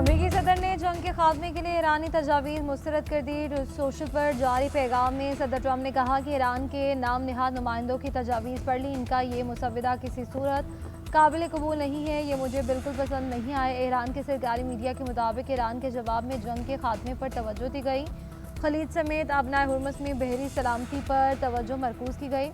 अमेरिकी सदर ने जंग के खात्मे के लिए ईरानी तजावीज़ मुस्तरद कर दी। सोशल पर जारी पैगाम में सदर ट्रंप ने कहा कि ईरान के नाम निहाद नुमाइंदों की तजावीज़ पढ़ ली, इनका ये मुसव्वदा किसी सूरत काबिल कबूल नहीं है, ये मुझे बिल्कुल पसंद नहीं आए। ईरान के सरकारी मीडिया के मुताबिक ईरान के जवाब में जंग के खात्मे पर तवज्जो दी गई। खलीज समेत अबनाए हुर्मुज़ में बहरी सलामती पर तवज्जो मरकूज़ की गई।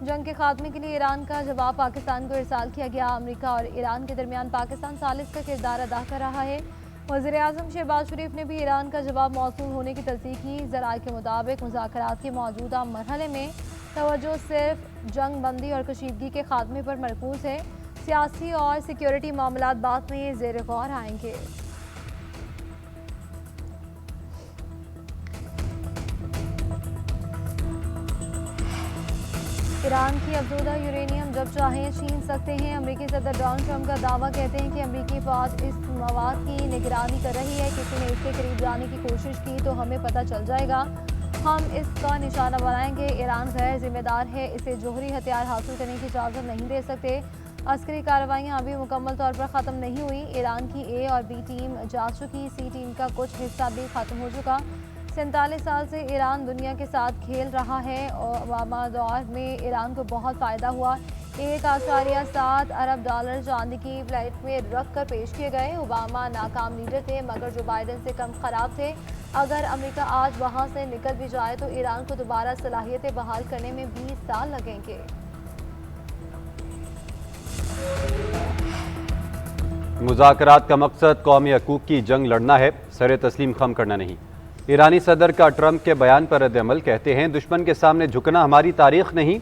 जंग के खात्मे के लिए ईरान का जवाब पाकिस्तान को इरसाल किया गया। अमेरिका और ईरान के दरमियान पाकिस्तान सालिस का किरदार अदा कर रहा है। वज़ीर आज़म शहबाज शरीफ ने भी ईरान का जवाब मौसूल होने की तस्दीक की। ज़राए के मुताबिक मुज़ाकरात के मौजूदा मरहले में तवज्जो सिर्फ जंग बंदी और कशीदगी के खात्मे पर मरकूज़ है। सियासी और सिक्योरिटी मामलात बाद में ज़ेर गौर आएंगे। ईरान की अफजोदा यूरेनियम जब चाहें छीन सकते हैं। अमेरिकी सदर डोनाल्ड ट्रंप का दावा, कहते हैं कि अमेरिकी फौज इस मवाद की निगरानी कर रही है। किसी ने इसके करीब जाने की कोशिश की तो हमें पता चल जाएगा, हम इसका निशाना बनाएंगे। ईरान गैर जिम्मेदार है, इसे जोहरी हथियार हासिल करने की इजाज़त नहीं दे सकते। अस्करी कार्रवाइयाँ अभी मुकम्मल तौर पर ख़त्म नहीं हुई। ईरान की ए और बी टीम जा चुकी, सी टीम का कुछ हिस्सा भी ख़त्म हो चुका। 47 साल से ईरान दुनिया के साथ खेल रहा है और ओबामा दौर में ईरान को बहुत फ़ायदा हुआ। 1.7 अरब डॉलर चांदी की फ्लाइट में रख कर पेश किए गए। ओबामा नाकाम लीडर थे मगर जो बाइडन से कम ख़राब थे। अगर अमेरिका आज वहाँ से निकल भी जाए तो ईरान को दोबारा सलाहियतें बहाल करने में 20 साल लगेंगे। मुज़ाकरात का मकसद कौमी हकूक़ की जंग लड़ना है, सर तस्लीम खम करना नहीं। ईरानी सदर का ट्रंप के बयान पर रद्द-ए-अमल, कहते हैं दुश्मन के सामने झुकना हमारी तारीख नहीं,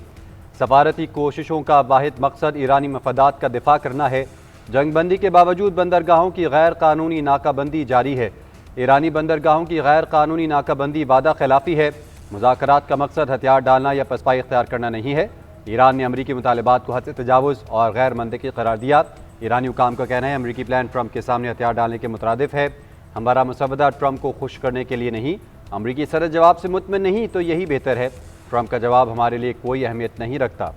सफारती कोशिशों का वाहिद मकसद ईरानी मफादात का दिफा करना है। जंग बंदी के बावजूद बंदरगाहों की गैर कानूनी नाकाबंदी जारी है। ईरानी बंदरगाहों की गैर कानूनी नाकाबंदी वादा खिलाफी है। मुज़ाकरात का मकसद हथियार डालना या पसपाई इख्तियार करना नहीं है। ईरान ने अमरीकी मुतालबात को हद से तजावुज़ और गैर मंतकी करार दिया। ईरानी हुकाम का कहना है अमरीकी प्लान ट्रंप के सामने हथियार डालने के मुतरादिफ है। हमारा मुसव्वदा ट्रंप को खुश करने के लिए नहीं, अमरीकी सदर जवाब से मुतमिन नहीं तो यही बेहतर है। ट्रंप का जवाब हमारे लिए कोई अहमियत नहीं रखता।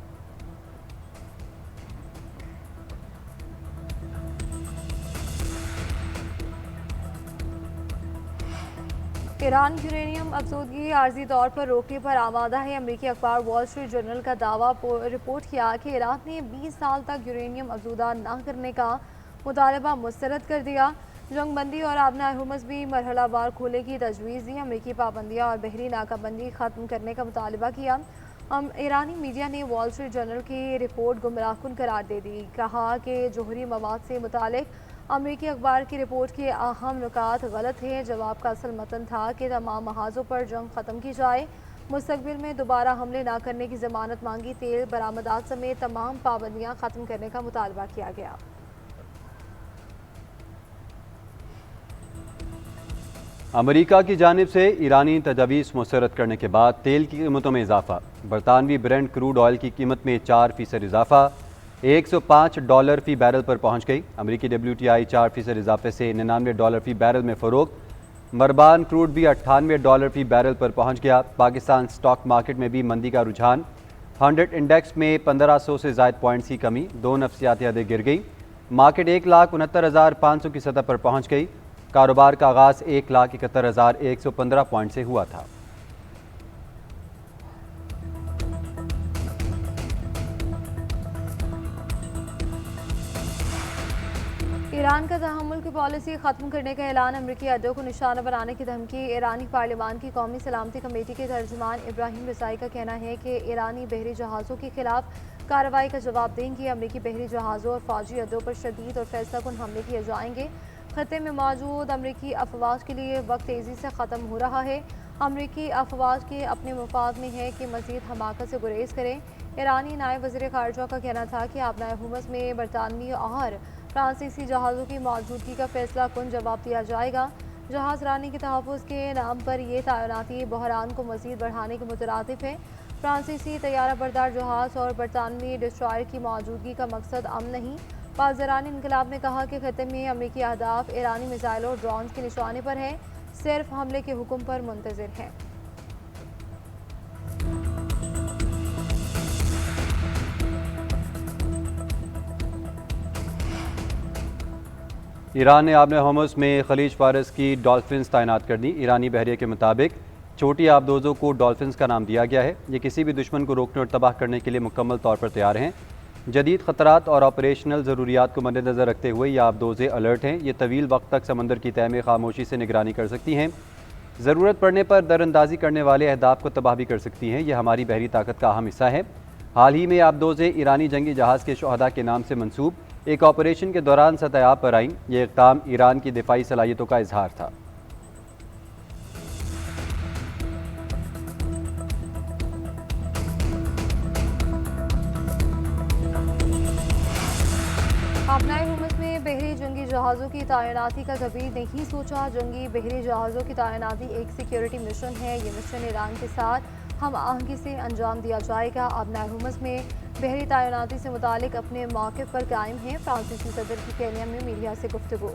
ईरान यूरेनियम अफसोदगी आर्जी तौर पर रोकने पर आमादा है। अमेरिकी अखबार वॉल स्ट्रीट जर्नल का दावा रिपोर्ट किया कि ईरान ने 20 साल तक यूरेनियम अफजूदा न करने का मुतालबा मुस्तरद कर दिया। जंग बंदी और अबनाए हुर्मुज़ भी मरहलावार खोले की तजवीज़ दी। अमेरिकी पाबंदियाँ और बहरी नाकाबंदी ख़त्म करने का मुतालबा किया। ईरानी मीडिया ने वॉल स्ट्रीट जर्नल की रिपोर्ट गुमराहकुन करार दे दी। कहा कि जोहरी मवाद से मुतालिक अमेरिकी अखबार की रिपोर्ट के अहम नुकात गलत हैं। जवाब का असल मतन था कि तमाम महाजों पर जंग ख़त्म की जाए, मुस्तकबिल में दोबारा हमले ना करने की ज़मानत मांगी, तेल बरामदात समेत तमाम पाबंदियाँ ख़त्म करने का मुतालबा किया गया। अमेरिका की जानिब से ईरानी तजावीज़ मुस्तरद करने के बाद तेल की कीमतों में इजाफा। बरतानवी ब्रेंट क्रूड ऑयल की कीमत में 4% इजाफा, $105 फ़ी बैरल पर पहुंच गई। अमेरिकी WTI 4% इजाफे से $99 फ़ी बैरल में फ़रोख्त। मरबान क्रूड भी $98 फ़ी बैरल पर पहुंच गया। पाकिस्तान स्टॉक मार्केट में भी मंदी का रुझान। 100 इंडेक्स में 1500 से ज़ायद पॉइंट्स की कमी, 2 नफ्सियाती हदें गिर गई। मार्केट 1,69,500 की सतह पर पहुँच गई। कारोबार का आगाज़ 1,71,115 पॉइंट से हुआ था। ईरान का तहम्मुल की पॉलिसी ख़त्म करने का ऐलान, अमरीकी अड्डों को निशाना बनाने की धमकी। ईरानी पार्लियामान की कौमी सलामती कमेटी के तर्जुमान इब्राहिम रज़ाई का कहना है कि ईरानी बहरी जहाज़ों के खिलाफ कार्रवाई का जवाब देंगे। अमरीकी बहरी जहाज़ों और फौजी अड्डों पर शदीद और फैसला कुन हमले किए जाएंगे। खत्े में मौजूद अमरीकी अफवाज के लिए वक्त तेज़ी से ख़त्म हो रहा है। अमरीकी अफवाज के अपने मफाद में है कि मज़ीद हमाकत से गुरेज करें। ईरानी नायब वज़ीर ख़ारजा का कहना था कि अबनाए हुर्मुज़ में बरतानवी और फ्रांसीसी जहाज़ों की मौजूदगी का फैसला कुन जवाब दिया जाएगा। जहाज़ रानी के तहफ़्फ़ुज़ के नाम पर यह तैनाती बहरान को मज़ीद बढ़ाने के मुतरादिफ है। फ्रांसीसी तैयारा बरदार जहाज़ और बरतानवी डिस्ट्रॉयर की मौजूदगी का मकसद अमन नहीं। पासदारान इनकलाब ने कहा कि खत्े में अमरीकी अहदाफ ईरानी मिसाइलों और ड्रोन के निशाने पर है, सिर्फ हमले के हुक्म पर मुंतज़िर हैं। ईरान ने आबने होमस में खलीज फारस की डॉल्फिन्स तैनात कर दी। ईरानी बहरिया के मुताबिक छोटी आबदोज़ों को डॉल्फिन्स का नाम दिया गया है। ये किसी भी दुश्मन को रोकने और तबाह करने के लिए मुकम्मल तौर पर तैयार हैं। जदीद ख़तरात और ऑपरेशनल ज़रूरियात को मद्देनज़र रखते हुए ये आबदोज़ें अलर्ट हैं। ये तवील वक्त तक समंदर की तह में खामोशी से निगरानी कर सकती हैं। ज़रूरत पड़ने पर दरअंदाजी करने वाले अहदाफ को तबाह भी कर सकती हैं। यह हमारी बहरी ताकत का अहम हिस्सा है। हाल ही में आबदोज़ें ईरानी जंगी जहाज़ के शुहदा के नाम से मंसूब एक ऑपरेशन के दौरान सतह आब पर आईं। यह इक़दाम ईरान की दिफाई सलाहियतों का इजहार था। अपनाए हुमस में बहरी जंगी जहाज़ों की तैनाती का कभी नहीं सोचा। जंगी बहरी जहाज़ों की तैनाती एक सिक्योरिटी मिशन है। ये मिशन ईरान के साथ हम आहंगी से अंजाम दिया जाएगा। अपनाए हुमस में बहरी तैनाती से मुतालिक अपने मौक़िफ़ पर कायम है। फ्रांसीसी सदर की केन्या में मीडिया से गुफ्तगू।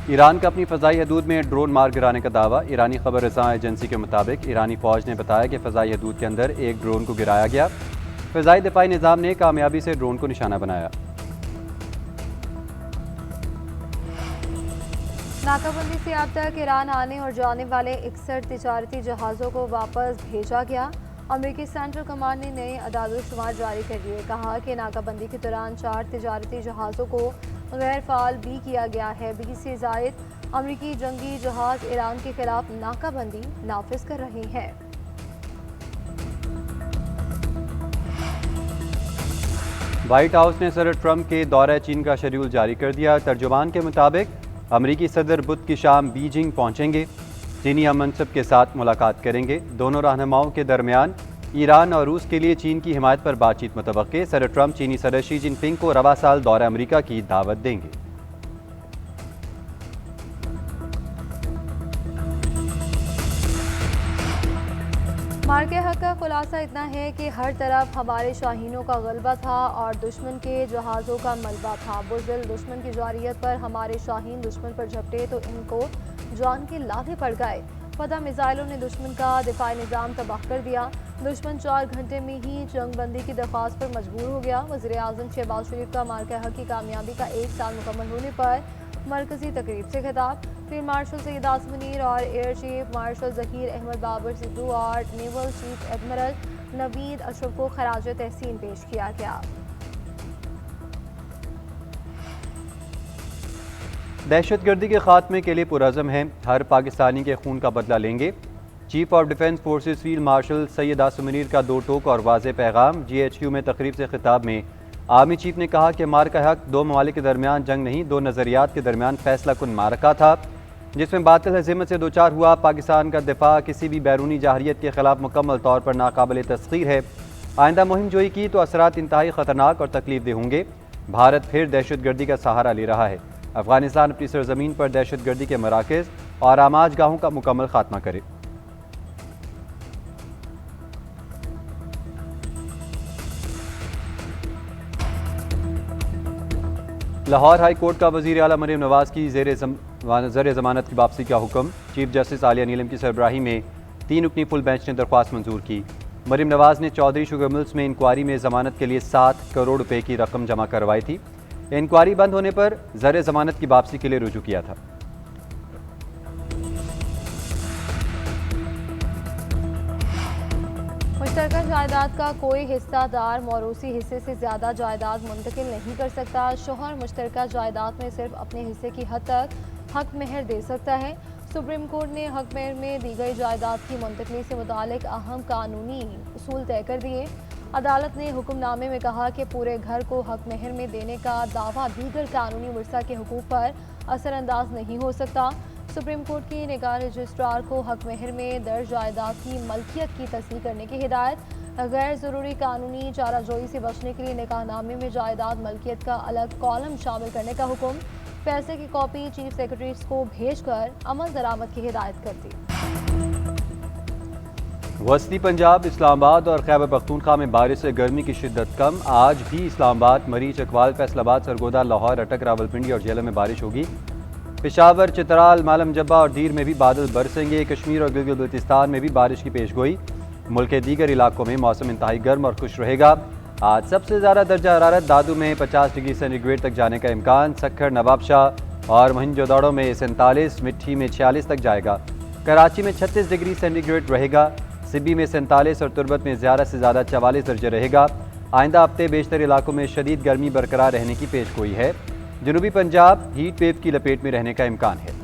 ईरान का अपनी फ़ज़ाई हदूद में ड्रोन मार गिराने का दावा। ईरानी खबर रसां एजेंसी के मुताबिक ईरानी फ़ौज ने बताया कि फ़ज़ाई हदूद के अंदर एक ड्रोन को गिराया गया। फ़ज़ाई दिफाई निज़ाम ने कामयाबी से ड्रोन को निशाना बनाया। नाकाबंदी से अब तक ईरान आने और जाने वाले 61 तिजारती जहाज़ों को वापस भेजा गया। अमेरिकी सेंट्रल कमांड ने नए अदाद-ओ-शुमार जारी कर दिए। कहा कि नाकाबंदी के दौरान 4 तिजारती जहाज़ों को गैर फाल भी किया गया है। 20 से ज़ायद अमेरिकी जंगी जहाज़ ईरान के खिलाफ नाकाबंदी नाफिज कर रहे हैं। व्हाइट हाउस ने सदर ट्रंप के दौरे चीन का शेड्यूल जारी कर दिया। तर्जुमान के मुताबिक अमेरिकी सदर बुध की शाम बीजिंग पहुंचेंगे। चीनी हम मनसब के साथ मुलाकात करेंगे। दोनों रहनुमाओं के दरमियान ईरान और रूस के लिए चीन की हिमायत पर बातचीत मुतवक्के। सदर ट्रंप चीनी सदर शी जिनपिंग को रवा साल दौरे अमेरिका की दावत देंगे। मार्के हक का खुलासा इतना है कि हर तरफ हमारे शाहीनों का गलबा था और दुश्मन के जहाज़ों का मलबा था। बुज़दिल दुश्मन की जारियत पर हमारे शाहीन दुश्मन पर झपटे तो इनको जान के लाले पड़ गए। फदा मिसाइलों ने दुश्मन का दिफाई निज़ाम तबाह कर दिया। दुश्मन 4 घंटे में ही जंगबंदी की दरख्वास्त पर मजबूर हो गया। वज़ीर आज़म शहबाज शरीफ का मार्के हक की कामयाबी का 1 साल मुकम्मल होने पर मरकजी तकरीब से खिताब। फील्ड मार्शल सैयद आसिम मुनीर और air chief marshal Zaheer Ahmed Babar Sidhu और naval chief admiral Naveed Ashraf को खराज तहसीन पेश किया गया। दहशतगर्दी के खात्मे के लिए पुरज़म हैं। हर पाकिस्तानी के खून का बदला लेंगे। Chief of defence forces field marshal Syed Asim Munir का 2 टोक और वाज़ेह पैगाम। GHQ में तकरीब से खिताब में आर्मी चीफ ने कहा कि मार्का हक 2 ममालिक के दरमियान जंग नहीं, 2 नज़रियात के दरमियान फैसला कुन मारका था जिसमें बातिल हज़ीमत से 2 चार हुआ। पाकिस्तान का दिफा किसी भी बैरूनी जाहरियत के खिलाफ मुकम्मल तौर पर नाकाबिल तस्खीर है। आइंदा मुहिम जोई की तो असरात इंतहाई ख़तरनाक और तकलीफ दे होंगे। भारत फिर दहशतगर्दी का सहारा ले रहा है। अफगानिस्तान अपनी सरजमीन पर दहशतगर्दी के मराकज़ और आमाज गाहों का मुकम्मल खात्मा करे। लाहौर हाई कोर्ट का वज़ीर आला मरीम नवाज़ की ज़र ज़मानत की वापसी का हुक्म। चीफ जस्टिस आलिया नीलम की सरबराही में 3 रुकनी फुल बेंच ने दरख्वास्त मंजूर की। मरीम नवाज़ ने चौधरी शुगर मिल्स में इंक्वायरी में ज़मानत के लिए 7 करोड़ रुपए की रकम जमा करवाई थी। इंक्वायरी बंद होने पर ज़र ज़मानत की वापसी के लिए रुजू किया था। मुश्तरका जायदाद का कोई हिस्सादार मौरूसी हिस्से से ज़्यादा जायदाद मुंतकिल नहीं कर सकता। शोहर मुश्तरका जायदाद में सिर्फ अपने हिस्से की हद तक हक महर दे सकता है। सुप्रीम कोर्ट ने हक महर में दी गई जायदाद की मुंतकली से मुतालिक अहम कानूनी उसूल तय कर दिए। अदालत ने हुक्मनामे में कहा कि पूरे घर को हक महर में देने का दावा दीगर कानूनी वर्सा के हुकूक पर असरअंदाज नहीं हो सकता। सुप्रीम कोर्ट की निगाह रजिस्ट्रार को हक महर में दर्ज जायदाद की मलकियत की तस्दीक करने की हिदायत। गैर ज़रूरी कानूनी चाराजोई से बचने के लिए निकाहनामे में जायदाद मलकियत का अलग कॉलम शामिल करने का हुक्म। फैसले की कॉपी चीफ सेक्रेटरीज को भेजकर अमल दरामद की हिदायत कर दी। वस्ती पंजाब, इस्लामाबाद और खैबर पख्तूनख्वा में बारिश से गर्मी की शिद्दत कम। आज भी इस्लामाबाद, मरी, चकवाल, फैसलाबाद, सरगोदा, लाहौर, अटक, रावलपिंडी और झेलम में बारिश होगी। पेशावर, चित्राल, मालम जब्बा और दीर में भी बादल बरसेंगे। कश्मीर और गिलगित बल्तिस्तान में भी बारिश की पेशगोई। मुल्क के दीगर इलाकों में मौसम इंतहाई गर्म और खुश रहेगा। आज सबसे ज़्यादा दर्जा हरारत दादू में 50 डिग्री सेंटीग्रेड तक जाने का इम्कान, सक्खर, नवाबशाह और मोहनजोदड़ो में 47, मिट्टी में 46 तक जाएगा। कराची में 36 डिग्री सेंटीग्रेड रहेगा, सिब्बी में 47 और तुरबत में ज़्यादा से ज़्यादा 44 दर्जे रहेगा। आइंदा हफ्ते बेशतर इलाकों में शदीद गर्मी बरकरार रहने की पेशगोई है। जनूबी पंजाब हीट वेव की लपेट में रहने का इम्कान है।